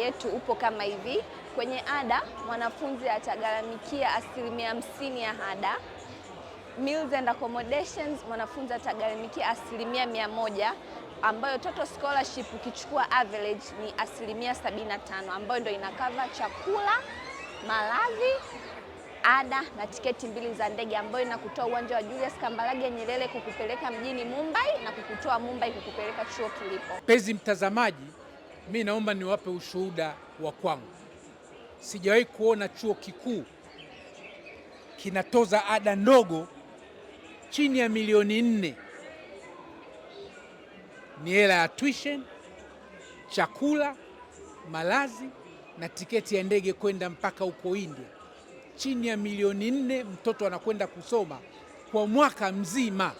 yetu upo kama hivi. Kwenye ada, mwanafunzi atagharamikia 50% ya ada. Meals and accommodations, mwanafunzi atagharamikia 100%, ambayo total scholarship ukichukua average ni 75%, ambayo ndio inakava chakula, malazi, ada na tiketi 2 za ndege, ambayo inakutoa uwanja wa Julius Kambarage Nyerere kukupeleka mjini Mumbai na kukutoa Mumbai kukupeleka chuo kilipo. Mpenzi mtazamaji, mimi naomba niwape ushuhuda wa kwangu. Sijawahi kuona chuo kikuu kinatoza ada ndogo chini ya milioni 4. Ni hela ya tuition, chakula, malazi na tiketi ya ndege kwenda mpaka huko India. Chini ya milioni 4 mtoto anakwenda kusoma kwa mwaka mzima.